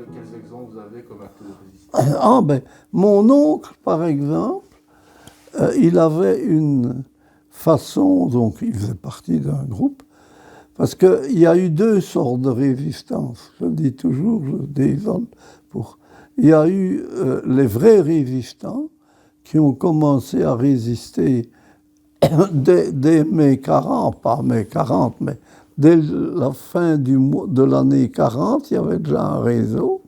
quels exemples vous avez comme acte de résistance? Ah ben, mon oncle, par exemple, il avait une façon, donc il faisait partie d'un groupe, parce qu'il y a eu deux sortes de résistance. Je dis toujours, je désolé pour... Il y a eu les vrais résistants qui ont commencé à résister dès mai 40, pas mai 40, mais dès la fin de l'année 40, il y avait déjà un réseau.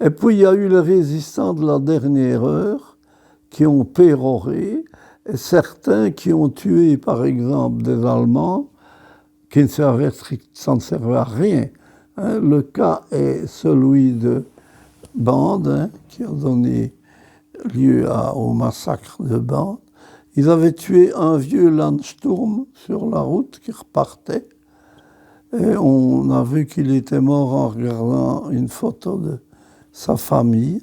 Et puis il y a eu les résistants de la dernière heure qui ont péroré, et certains qui ont tué, par exemple, des Allemands, qui ne servaient, ça ne servait à rien. Hein, le cas est celui de Bande, hein, qui a donné lieu au massacre de Bande. Ils avaient tué un vieux Landsturm sur la route qui repartait. Et on a vu qu'il était mort en regardant une photo de sa famille.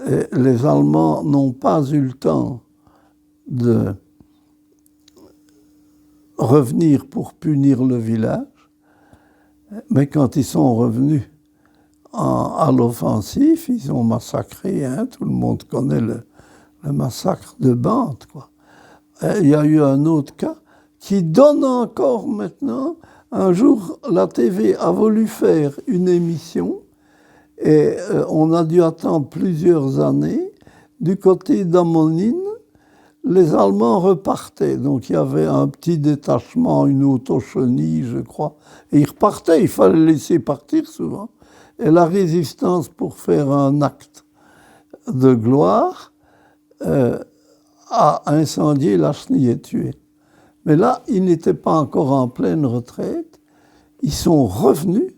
Et les Allemands n'ont pas eu le temps de revenir pour punir le village. Mais quand ils sont revenus à l'offensive, ils ont massacré, hein, tout le monde connaît le massacre de Bande, quoi. Et il y a eu un autre cas qui donne encore maintenant. Un jour, la TV a voulu faire une émission et on a dû attendre plusieurs années. Du côté d'Ammonine, les Allemands repartaient. Donc il y avait un petit détachement, une autochenille, je crois. Et ils repartaient, il fallait laisser partir souvent. Et la résistance, pour faire un acte de gloire, a incendié la chenille et tué. Mais là, ils n'étaient pas encore en pleine retraite. Ils sont revenus.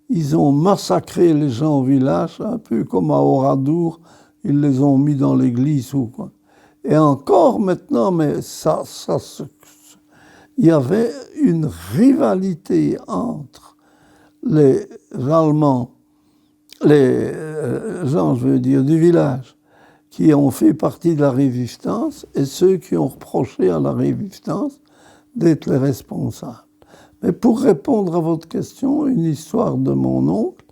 Ils ont massacré les gens au village, un peu comme à Oradour. Ils les ont mis dans l'église ou quoi. Et encore maintenant, mais il y avait une rivalité entre les Allemands, les gens, je veux dire, du village, qui ont fait partie de la résistance, et ceux qui ont reproché à la résistance d'être les responsables. Mais pour répondre à votre question, une histoire de mon oncle,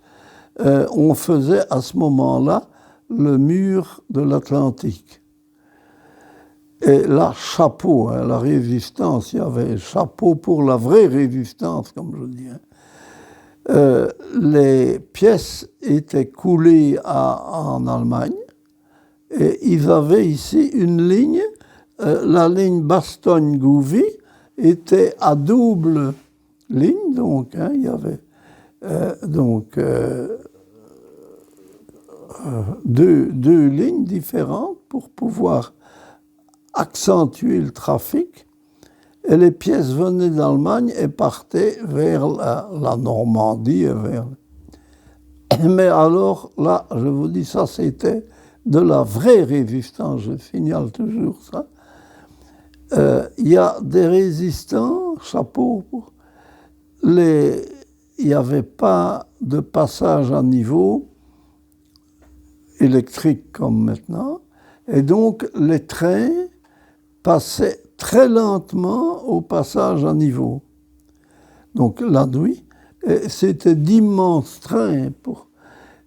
on faisait à ce moment-là le mur de l'Atlantique. Et là, chapeau, hein, la résistance, il y avait chapeau pour la vraie résistance, comme je dis. Hein. Les pièces étaient coulées en Allemagne et ils avaient ici une ligne, la ligne Bastogne-Gouvy était à double ligne, donc hein, il y avait deux lignes différentes pour pouvoir accentuer le trafic. Et les pièces venaient d'Allemagne et partaient vers la Normandie. Mais alors, là, je vous dis, ça, c'était de la vraie résistance. Je signale toujours ça. Il y a des résistants, chapeau, il n'y avait pas de passage à niveau électrique comme maintenant. Et donc, les trains passaient très lentement au passage à niveau. Donc, la nuit, c'était d'immenses trains.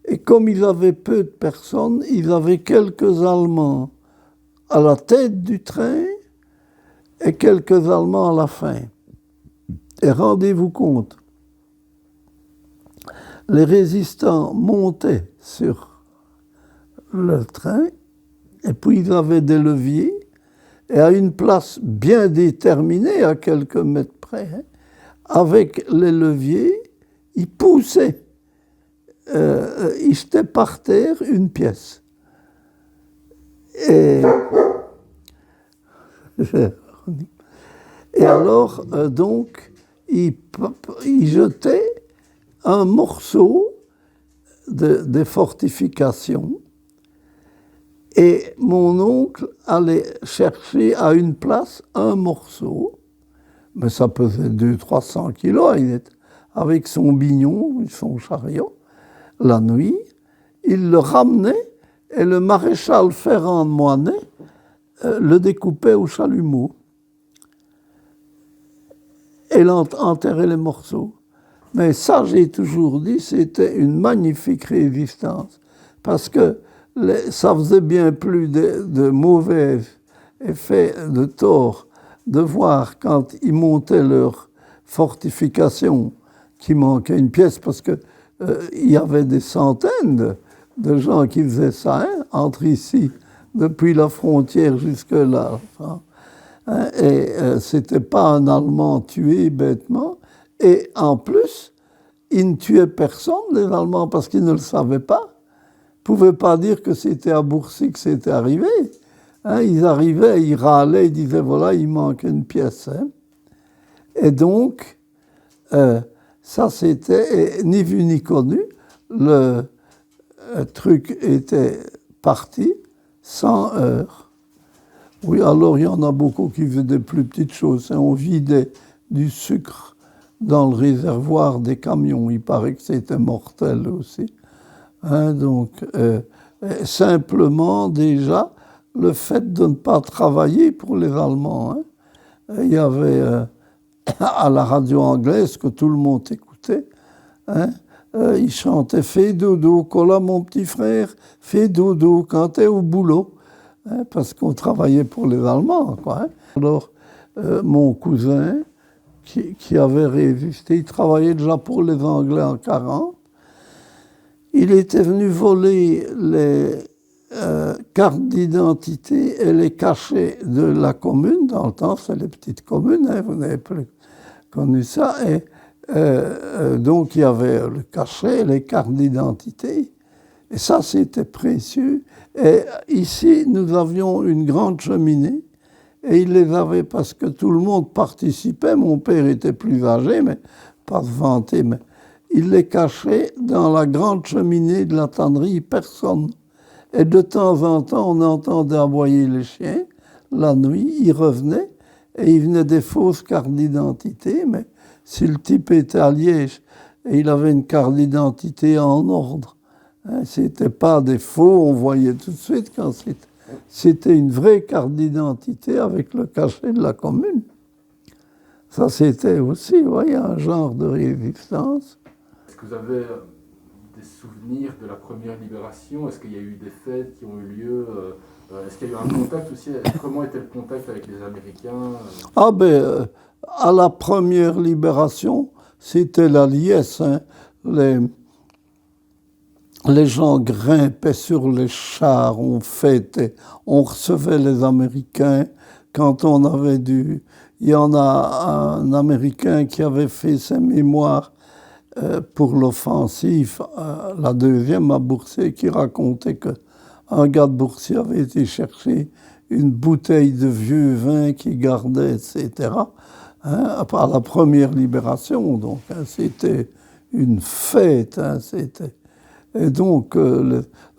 Et comme ils avaient peu de personnes, ils avaient quelques Allemands à la tête du train et quelques Allemands à la fin. Et rendez-vous compte, les résistants montaient sur le train et puis ils avaient des leviers et à une place bien déterminée, à quelques mètres près, hein, avec les leviers, ils poussaient, ils jetaient par terre une pièce. Et alors, donc, ils jetaient un morceau des fortifications et mon oncle allait chercher à une place un morceau, mais ça pesait 200-300 kilos, il était avec son bignon, son chariot, la nuit, il le ramenait et le maréchal Ferrand de Moinet le découpait au chalumeau et enterrait les morceaux. Mais ça, j'ai toujours dit, c'était une magnifique résistance. Parce que ça faisait bien plus de mauvais effets, de tort, de voir quand ils montaient leur fortification qu'il manquait une pièce, parce que il y avait des centaines de gens qui faisaient ça, hein, entre ici, depuis la frontière jusque là. Hein, et c'était pas un Allemand tué bêtement. Et en plus, ils ne tuaient personne, les Allemands, parce qu'ils ne le savaient pas. Ils ne pouvaient pas dire que c'était à Bourcy que c'était arrivé. Hein, ils arrivaient, ils râlaient, ils disaient, voilà, il manque une pièce. Hein. Et donc, ça c'était ni vu ni connu. Le truc était parti sans heurts. Oui, alors il y en a beaucoup qui faisaient des plus petites choses. Hein. On vidait du sucre dans le réservoir des camions. Il paraît que c'était mortel aussi. Hein, donc, simplement déjà, le fait de ne pas travailler pour les Allemands. Hein. Il y avait à la radio anglaise que tout le monde écoutait. Hein, il chantait « Fais dodo, colla mon petit frère, fais dodo quand t'es au boulot ». Hein, parce qu'on travaillait pour les Allemands. Quoi, hein. Alors, mon cousin, qui avait résisté, il travaillait déjà pour les Anglais en 1940. Il était venu voler les cartes d'identité et les cachets de la commune. Dans le temps, c'est les petites communes, hein, vous n'avez plus connu ça. Et donc, il y avait le cachet, les cartes d'identité. Et ça, c'était précieux. Et ici, nous avions une grande cheminée. Et il les avait parce que tout le monde participait. Mon père était plus âgé, mais pas se vanter, mais il les cachait dans la grande cheminée de la tannerie, personne. Et de temps en temps, on entendait aboyer les chiens. La nuit, ils revenaient et ils venaient des fausses cartes d'identité. Mais si le type était à Liège et il avait une carte d'identité en ordre, hein, c'était pas des faux, on voyait tout de suite quand c'était une vraie carte d'identité avec le cachet de la commune. Ça, c'était aussi, vous voyez, un genre de résistance. Est-ce que vous avez des souvenirs de la première libération? Est-ce qu'il y a eu des fêtes qui ont eu lieu? Est-ce qu'il y a eu un contact aussi? Comment était le contact avec les Américains? Ah ben, à la première libération, c'était la liesse. Hein. Les gens grimpaient sur les chars, on fêtait, on recevait les Américains. Quand on avait dû... Il y en a un Américain qui avait fait ses mémoires pour l'offensive, la deuxième à Boursier, qui racontait qu'un gars de Boursier avait été chercher une bouteille de vieux vin qu'il gardait, etc. Hein, à la première libération, donc, hein, c'était une fête, hein, c'était... Et donc,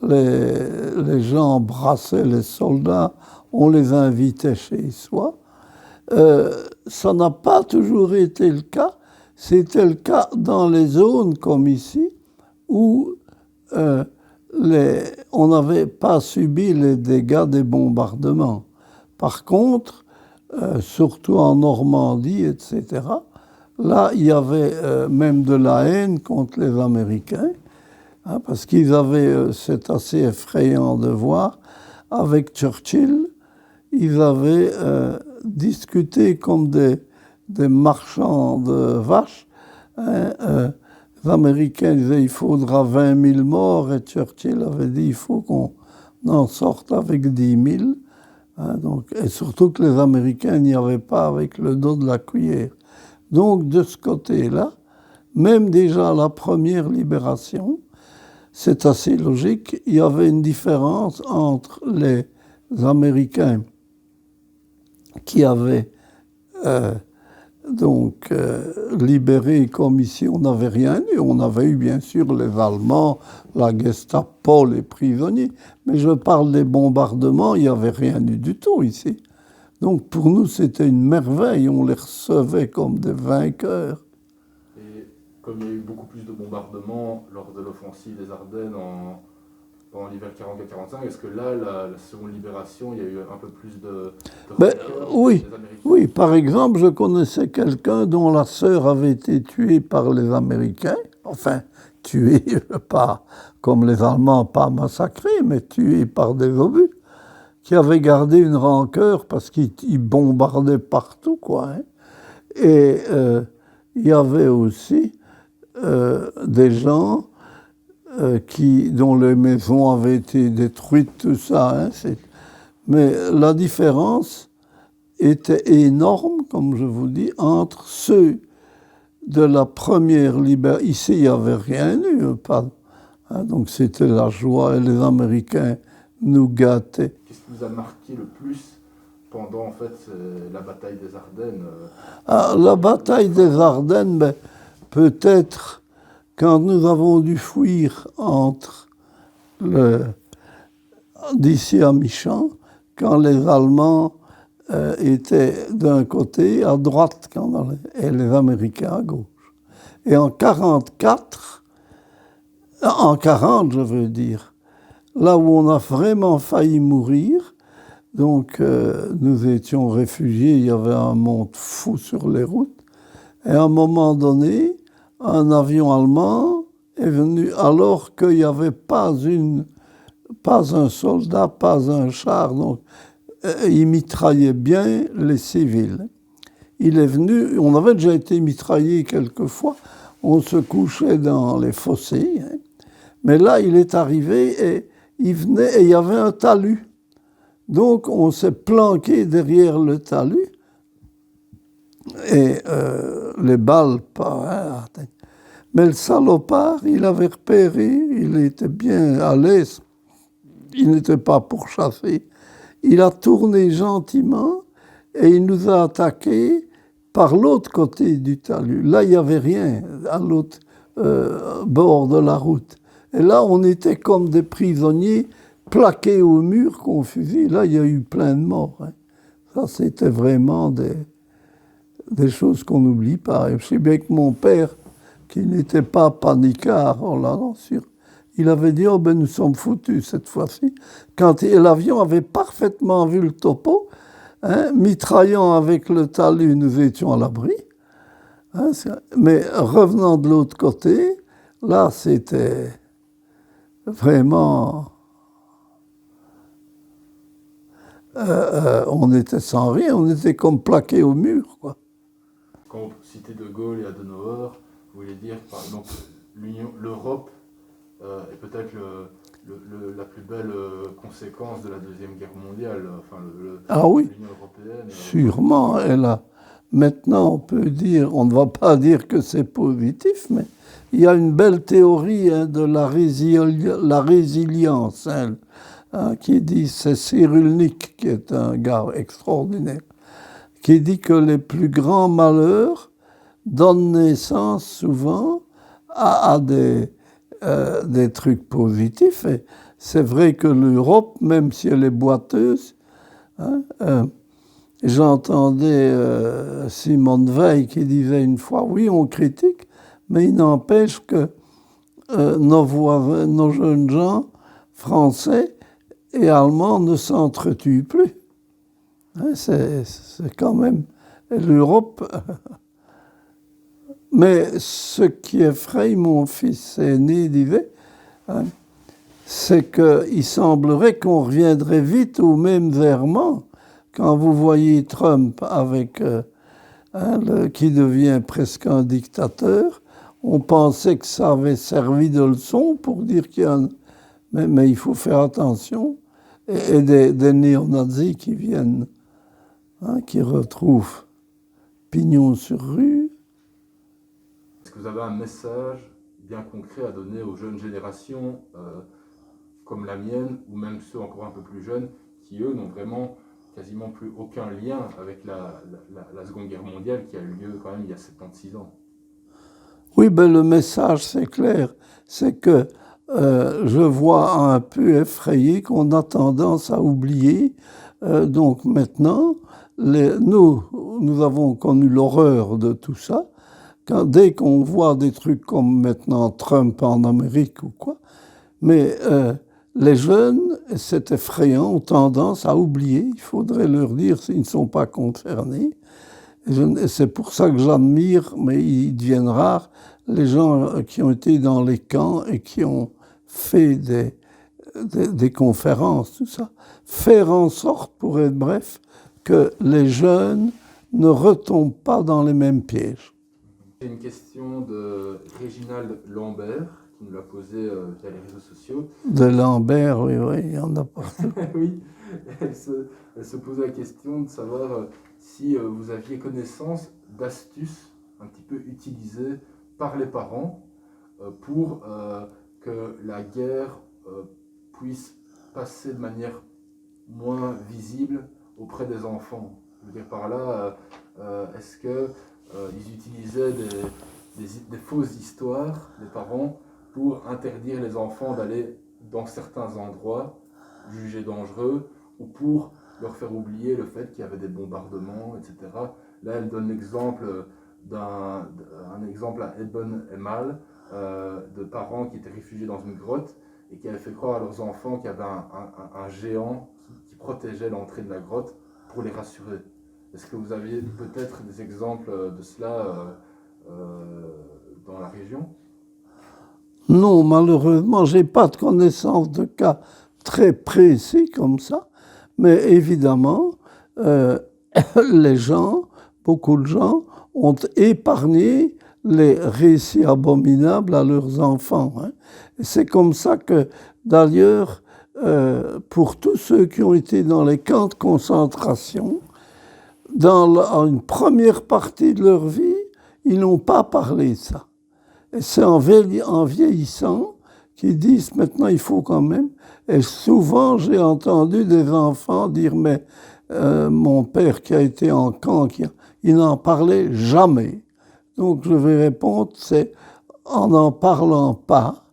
les gens embrassaient les soldats, on les invitait chez soi. Ça n'a pas toujours été le cas. C'était le cas dans les zones comme ici, où on n'avait pas subi les dégâts des bombardements. Par contre, surtout en Normandie, etc., là, il y avait même de la haine contre les Américains. Hein, parce qu'ils avaient, c'est assez effrayant de voir, avec Churchill, ils avaient discuté comme des marchands de vaches. Hein, les Américains disaient il faudra 20 000 morts, et Churchill avait dit il faut qu'on en sorte avec 10 000. Hein, donc, et surtout que les Américains n'y avaient pas avec le dos de la cuillère. Donc de ce côté-là, même déjà à la première libération, c'est assez logique, il y avait une différence entre les Américains qui avaient libéré comme ici, on n'avait rien eu. On avait eu bien sûr les Allemands, la Gestapo, les prisonniers, mais je parle des bombardements, il n'y avait rien eu du tout ici. Donc pour nous, c'était une merveille, on les recevait comme des vainqueurs. Comme il y a eu beaucoup plus de bombardements lors de l'offensive des Ardennes pendant l'hiver 44-45. Est-ce que là, la seconde libération, il y a eu un peu plus de Ben, rancœur oui, des Américains? oui. Par exemple, je connaissais quelqu'un dont la sœur avait été tuée par les Américains. Enfin, tuée, pas comme les Allemands, pas massacrée, mais tuée par des obus, qui avait gardé une rancœur parce qu'ils bombardaient partout, quoi. Hein. Et il y avait aussi des gens dont les maisons avaient été détruites, tout ça. Hein, mais la différence était énorme, comme je vous dis, entre ceux de la première libération. Ici, il n'y avait rien eu, pas. Hein, donc c'était la joie et les Américains nous gâtaient. Qu'est-ce qui vous a marqué le plus pendant en fait la bataille des Ardennes? Ah, la bataille des Ardennes, ben, peut-être quand nous avons dû fuir d'ici à Michan, quand les Allemands étaient d'un côté, à droite, et les Américains à gauche. Et en 44, en 40, je veux dire, là où on a vraiment failli mourir, donc nous étions réfugiés, il y avait un monde fou sur les routes, et à un moment donné, un avion allemand est venu alors qu'il n'y avait pas un soldat, pas un char, donc il mitraillait bien les civils. Il est venu, on avait déjà été mitraillé quelquefois, on se couchait dans les fossés, hein, mais là il est arrivé et il venait et il y avait un talus. Donc on s'est planqué derrière le talus et les balles pas. Hein, mais le salopard, il avait repéré, il était bien à l'aise, il n'était pas pourchassé. Il a tourné gentiment et il nous a attaqués par l'autre côté du talus. Là, il n'y avait rien à l'autre bord de la route. Et là, on était comme des prisonniers plaqués au mur qu'on fusille. Là, il y a eu plein de morts. Hein. Ça, c'était vraiment des choses qu'on n'oublie pas. Et je sais bien que mon père, qui n'était pas panicard, oh là, non, sûr. Il avait dit, oh ben nous sommes foutus cette fois-ci. Quand l'avion avait parfaitement vu le topo, hein, mitraillant avec le talus, nous étions à l'abri. Hein, mais revenant de l'autre côté, là c'était vraiment... on était sans rien, on était comme plaqués au mur, quoi. Quand vous citez De Gaulle et Adenauer, vous voulez dire par exemple l'Europe est peut-être la plus belle conséquence de la Deuxième Guerre mondiale, enfin Ah oui, l'Union européenne. sûrement. Maintenant, on peut dire, on ne va pas dire que c'est positif, mais il y a une belle théorie hein, de la résilience, hein, qui dit, c'est Cyrulnik, qui est un gars extraordinaire, qui dit que les plus grands malheurs donnent naissance souvent à des trucs positifs. Et c'est vrai que l'Europe, même si elle est boiteuse, hein, j'entendais Simone Veil qui disait une fois, oui, on critique, mais il n'empêche que nos voisins, nos jeunes gens français et allemands ne s'entretuent plus. Hein, c'est quand même l'Europe. Mais ce qui effraie mon fils aîné, disait, hein, c'est qu'il semblerait qu'on reviendrait vite aux mêmes errements. Quand vous voyez Trump avec qui devient presque un dictateur, on pensait que ça avait servi de leçon pour dire qu'il y a mais il faut faire attention. Et des néo-nazis qui viennent, hein, qui retrouvent pignon sur rue. Est-ce que vous avez un message bien concret à donner aux jeunes générations comme la mienne, ou même ceux encore un peu plus jeunes, qui eux n'ont vraiment quasiment plus aucun lien avec la Seconde Guerre mondiale qui a eu lieu quand même il y a 76 ans? Oui, ben le message, c'est clair. C'est que je vois un peu effrayé qu'on a tendance à oublier. Donc maintenant, nous avons connu l'horreur de tout ça. Dès qu'on voit des trucs comme maintenant Trump en Amérique ou quoi, mais les jeunes, c'est effrayant, ont tendance à oublier. Il faudrait leur dire s'ils ne sont pas concernés. Et c'est pour ça que j'admire, mais ils deviennent rares, les gens qui ont été dans les camps et qui ont fait des conférences, tout ça. Faire en sorte, pour être bref, que les jeunes ne retombent pas dans les mêmes pièges. C'est une question de Réginald Lambert qui nous l'a posée via les réseaux sociaux. De Lambert, oui, il y en a partout. Oui, elle se posait la question de savoir si vous aviez connaissance d'astuces un petit peu utilisées par les parents pour que la guerre puisse passer de manière moins visible auprès des enfants. Je veux dire par là, est-ce que ils utilisaient des fausses histoires, les parents, pour interdire les enfants d'aller dans certains endroits jugés dangereux, ou pour leur faire oublier le fait qu'il y avait des bombardements, etc. Là, elle donne l'exemple un exemple à Eben et Mal, de parents qui étaient réfugiés dans une grotte et qui avaient fait croire à leurs enfants qu'il y avait un géant qui protégeait l'entrée de la grotte pour les rassurer. Est-ce que vous aviez peut-être des exemples de cela dans la région? Non, malheureusement, je n'ai pas de connaissance de cas très précis comme ça, mais évidemment, les gens, beaucoup de gens, ont épargné les récits abominables à leurs enfants. Hein. Et c'est comme ça que, d'ailleurs, pour tous ceux qui ont été dans les camps de concentration, dans une première partie de leur vie, ils n'ont pas parlé de ça. Et c'est en vieillissant qu'ils disent maintenant il faut quand même. Et souvent j'ai entendu des enfants dire mais mon père qui a été en camp, il n'en parlait jamais. Donc je vais répondre c'est en n'en parlant pas.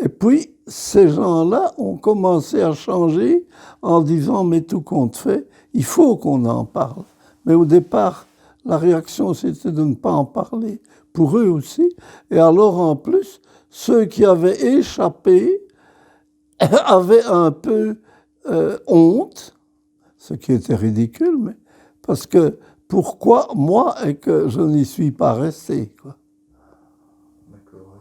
Et puis ces gens-là ont commencé à changer en disant mais tout compte fait, il faut qu'on en parle. Mais au départ, la réaction c'était de ne pas en parler. Pour eux aussi. Et alors, en plus, ceux qui avaient échappé avaient un peu honte, ce qui était ridicule, mais parce que pourquoi moi et que je n'y suis pas resté, quoi. D'accord.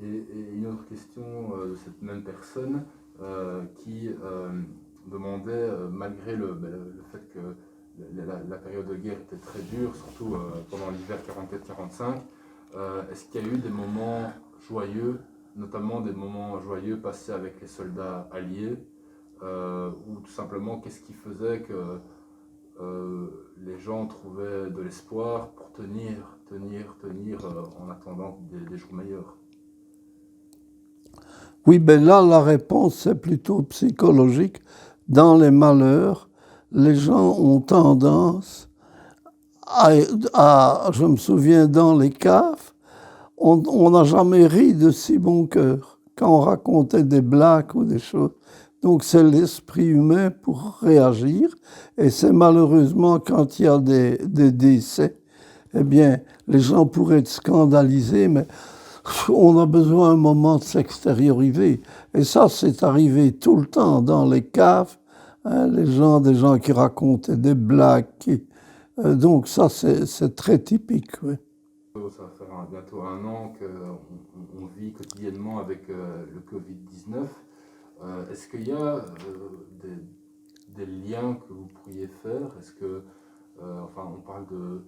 Et une autre question de cette même personne qui demandait, malgré le fait que la période de guerre était très dure, surtout pendant l'hiver 44-45, est-ce qu'il y a eu des moments joyeux, notamment des moments joyeux passés avec les soldats alliés, ou tout simplement qu'est-ce qui faisait que les gens trouvaient de l'espoir pour tenir en attendant des jours meilleurs? Oui, ben là, la réponse, c'est plutôt psychologique. Dans les malheurs, les gens ont tendance je me souviens, dans les caves, on n'a jamais ri de si bon cœur quand on racontait des blagues ou des choses. Donc c'est l'esprit humain pour réagir. Et c'est malheureusement quand il y a des décès, eh bien, les gens pourraient être scandalisés, mais on a besoin un moment de s'extérioriser. Et ça, c'est arrivé tout le temps dans les caves. Hein, des gens qui racontaient des blagues. Donc ça, c'est très typique. Oui. Ça va faire bientôt un an qu'on vit quotidiennement avec le Covid-19. Est-ce qu'il y a des liens que vous pourriez faire? Est-ce que, on parle de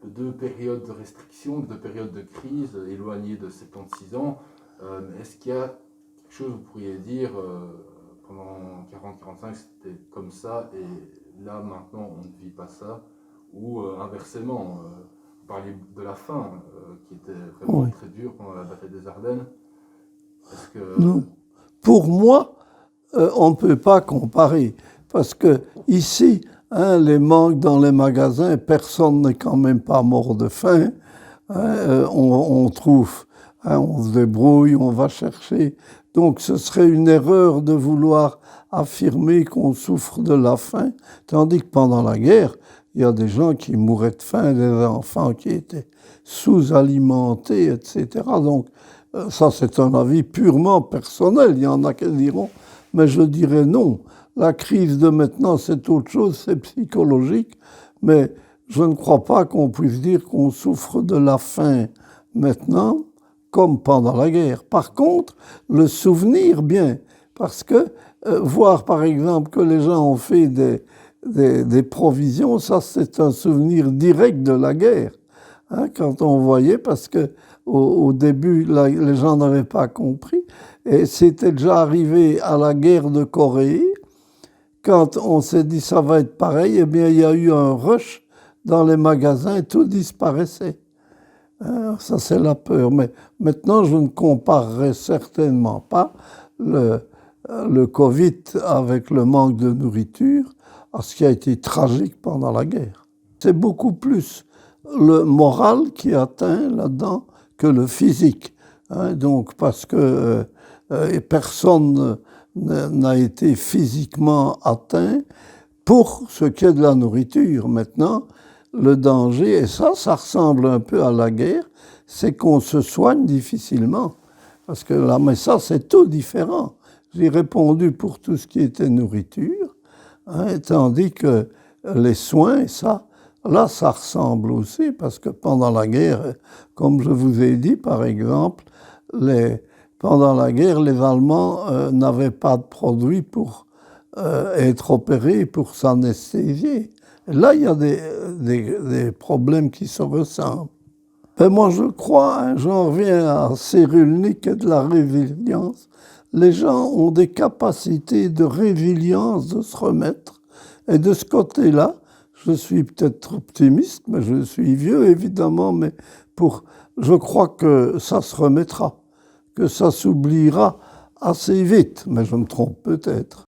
deux périodes de restriction, de deux périodes de crise éloignées de 76 ans. Est-ce qu'il y a quelque chose que vous pourriez dire pendant 40-45, c'était comme ça et là maintenant on ne vit pas ça? Ou inversement, vous parliez de la faim qui était vraiment très dure pendant la bataille des Ardennes. Est-ce que... Non. Pour moi, on ne peut pas comparer. Parce que ici, les manques dans les magasins, personne n'est quand même pas mort de faim. On trouve, on se débrouille, on va chercher. Donc ce serait une erreur de vouloir affirmer qu'on souffre de la faim, tandis que pendant la guerre, il y a des gens qui mouraient de faim, des enfants qui étaient sous-alimentés, etc. Donc Ça c'est un avis purement personnel, il y en a qui diront, mais je dirais non. La crise de maintenant c'est autre chose, c'est psychologique, mais je ne crois pas qu'on puisse dire qu'on souffre de la faim maintenant comme pendant la guerre. Par contre, le souvenir, bien, parce que voir par exemple que les gens ont fait des provisions, ça c'est un souvenir direct de la guerre. Hein, quand on voyait, parce que au début, les gens n'avaient pas compris, et c'était déjà arrivé à la guerre de Corée, quand on s'est dit ça va être pareil, eh bien il y a eu un rush dans les magasins et tout disparaissait. Hein, ça c'est la peur. Mais maintenant, je ne comparerai certainement pas le Covid avec le manque de nourriture à ce qui a été tragique pendant la guerre. C'est beaucoup plus le moral qui atteint là-dedans que le physique. Hein, donc parce que personne n'a été physiquement atteint pour ce qui est de la nourriture. Maintenant, le danger, et ça ressemble un peu à la guerre, c'est qu'on se soigne difficilement. Parce que là, mais ça, c'est tout différent. J'ai répondu pour tout ce qui était nourriture, hein, tandis que les soins, ça, là, ça ressemble aussi, parce que pendant la guerre, comme je vous ai dit, par exemple, pendant la guerre, les Allemands n'avaient pas de produits pour être opérés, pour s'anesthésier. Là, il y a des problèmes qui se ressemblent. Ben moi, je crois, hein, j'en reviens à Cyrulnik et de la résilience. Les gens ont des capacités de résilience, de se remettre. Et de ce côté-là, je suis peut-être optimiste, mais je suis vieux, évidemment, mais je crois que ça se remettra, que ça s'oubliera assez vite, mais je me trompe peut-être.